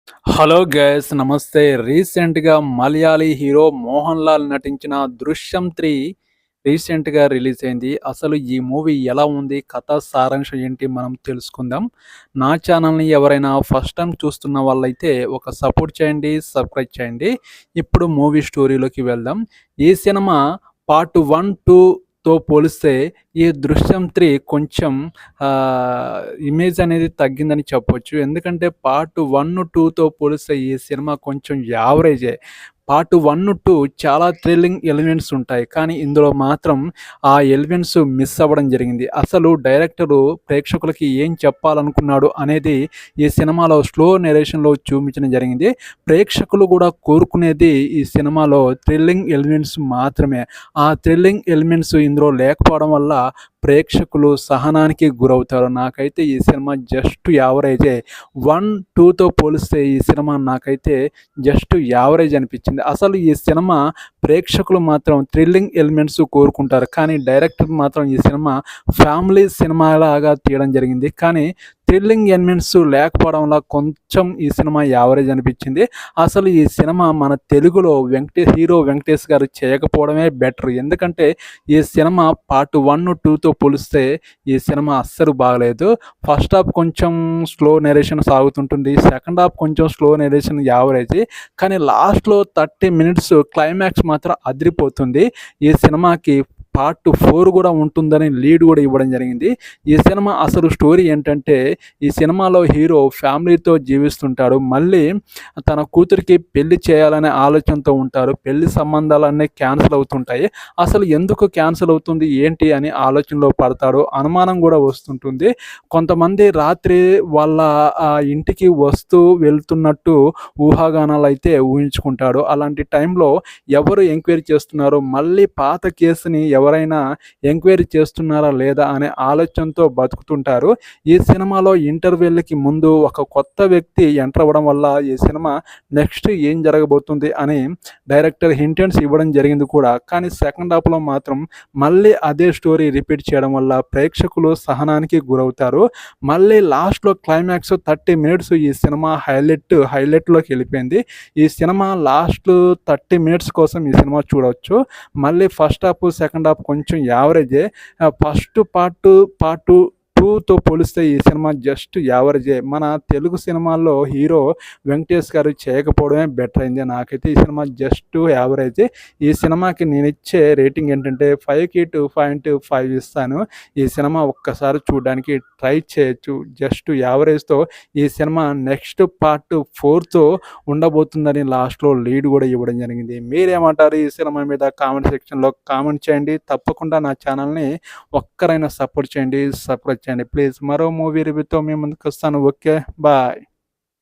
Hello guys నమస్తే. రీసెంట్‌గా Malayali hero 'Mohan Lal' నటించిన 'దృశ్యం 3' రీసెంట్‌గా రిలీజ్ అయింది. అసలు ఈ మూవీ ఎలా ఉంది? కథా సారాంశం ఏంటి? మనం తెలుసుకుందాం. నా ఛానల్‌ని ఎవరైనా ఫస్ట్ టైమ్ చూస్తున్న వాళ్ళైతే ఒక సపోర్ట్ చేయండి, సబ్స్క్రైబ్ చేయండి. ఇప్పుడు మూవీ స్టోరీలోకి వెళ్దాం. ఈ సినిమా పార్ట్ 1, 2తో పోలిస్తే ఈ 'దృశ్యం 3' కొంచెం ఇమేజ్ అనేది తగ్గిందని చెప్పొచ్చు. ఎందుకంటే పార్ట్ 1, 2తో పోలిస్తే ఈ సినిమా కొంచెం యావరేజే. పార్ట్ 1, 2 చాలా థ్రిల్లింగ్ ఎలిమెంట్స్ ఉంటాయి. కానీ ఇందులో మాత్రం ఆ ఎలిమెంట్స్ మిస్ అవ్వడం జరిగింది. అసలు డైరెక్టరు ప్రేక్షకులకి ఏం చెప్పాలనుకున్నాడు అనేది ఈ సినిమాలో స్లో నరేషన్‌లో చూపించడం జరిగింది. ప్రేక్షకులు కూడా కోరుకునేది ఈ సినిమాలో థ్రిల్లింగ్ ఎలిమెంట్స్ మాత్రమే. ఆ థ్రిల్లింగ్ ఎలిమెంట్స్ ఇందులో లేకపోవడం వల్ల ప్రేక్షకులు సహనానికి గురవుతారు. నాకైతే ఈ సినిమా జస్ట్ యావరేజే. 1, 2తో పోలిస్తే ఈ సినిమా నాకైతే జస్ట్ యావరేజ్ అనిపించింది. అసలు ఈ సినిమా ప్రేక్షకులు మాత్రం థ్రిల్లింగ్ ఎలిమెంట్స్ కోరుకుంటారు. కానీ డైరెక్టర్ మాత్రం ఈ సినిమా ఫ్యామిలీ సినిమాలాగా తీయడం జరిగింది. కానీ థ్రిల్లింగ్ ఎలిమెంట్స్ లేకపోవడం వల్ల కొంచెం ఈ సినిమా యావరేజ్ అనిపించింది. అసలు ఈ సినిమా మన తెలుగులో హీరో వెంకటేష్ గారు చేయకపోవడమే బెటర్. ఎందుకంటే ఈ సినిమా పార్ట్ 1, 2తో పోలిస్తే ఈ సినిమా అస్సలు బాగలేదు. ఫస్ట్ హాఫ్ కొంచెం స్లో నరేషన్ సాగుతుంటుంది. సెకండ్ హాఫ్ కొంచెం స్లో నరేషన్ యావరేజ్. కానీ లాస్ట్‌లో 30 మినిట్స్ క్లైమాక్స్ మాత్రం అదిరిపోతుంది. ఈ సినిమాకి పార్ట్ 4 కూడా ఉంటుందని లీడ్ కూడా ఇవ్వడం జరిగింది. ఈ సినిమా అసలు స్టోరీ ఏంటంటే, ఈ సినిమాలో హీరో ఫ్యామిలీతో జీవిస్తుంటాడు. మళ్ళీ తన కూతురికి పెళ్లి చేయాలనే ఆలోచనతో ఉంటారు. పెళ్లి సంబంధాలన్నీ క్యాన్సిల్ అవుతుంటాయి. అసలు ఎందుకు క్యాన్సిల్ అవుతుంది ఏంటి అని ఆలోచనలో పడతాడు. అనుమానం కూడా వస్తుంటుంది. కొంతమంది రాత్రి వాళ్ళ ఇంటికి వస్తూ వెళ్తున్నట్టు ఊహాగానాలైతే ఊహించుకుంటాడు. అలాంటి టైంలో ఎవరు ఎంక్వైరీ చేస్తున్నారో, మళ్ళీ పాత కేసుని ఎవరైనా ఎంక్వైరీ చేస్తున్నారా లేదా అనే ఆలోచనతో బతుకుతుంటారు. ఈ సినిమాలో ఇంటర్వెల్‌కి ముందు ఒక కొత్త వ్యక్తి ఎంటర్ అవ్వడం వల్ల ఈ సినిమా నెక్స్ట్ ఏం జరగబోతుంది అని డైరెక్టర్ హింటెన్స్ ఇవ్వడం జరిగింది కూడా. కానీ సెకండ్ హాఫ్‌లో మాత్రం మళ్ళీ అదే స్టోరీ రిపీట్ చేయడం వల్ల ప్రేక్షకులు సహనానికి గురవుతారు. మళ్ళీ లాస్ట్‌లో క్లైమాక్స్ 30 మినిట్స్ ఈ సినిమా హైలైట్‌లోకి వెళ్ళిపోయింది. ఈ సినిమా లాస్ట్ 30 మినిట్స్ కోసం ఈ సినిమా చూడొచ్చు. మళ్ళీ ఫస్ట్ హాఫ్, సెకండ్ హాఫ్ కొంచెం యావరేజే. ఫస్ట్ పార్ట్ 2తో పోలిస్తే ఈ సినిమా జస్ట్ యావరేజే. మన తెలుగు సినిమాల్లో హీరో వెంకటేష్ గారు చేయకపోవడమే బెటర్ అయింది. నాకైతే ఈ సినిమా జస్ట్ యావరేజే. ఈ సినిమాకి నేనిచ్చే రేటింగ్ ఏంటంటే 5కి 2.5 ఇస్తాను. ఈ సినిమా ఒక్కసారి చూడడానికి ట్రై చేయొచ్చు. జస్ట్ యావరేజ్‌తో ఈ సినిమా నెక్స్ట్ పార్ట్ 4తో ఉండబోతుందని లాస్ట్‌లో లీడ్ కూడా ఇవ్వడం జరిగింది. మీరేమంటారు ఈ సినిమా మీద? కామెంట్ సెక్షన్‌లో కామెంట్ చేయండి. తప్పకుండా నా ఛానల్‌ని ఒక్కరైనా సపోర్ట్ చేయండి, సబ్స్క్రైబ్ చేయండి ప్లీజ్. మరో మూవీ రివ్యూతో మీ ముందుకొస్తాను. Okay, bye.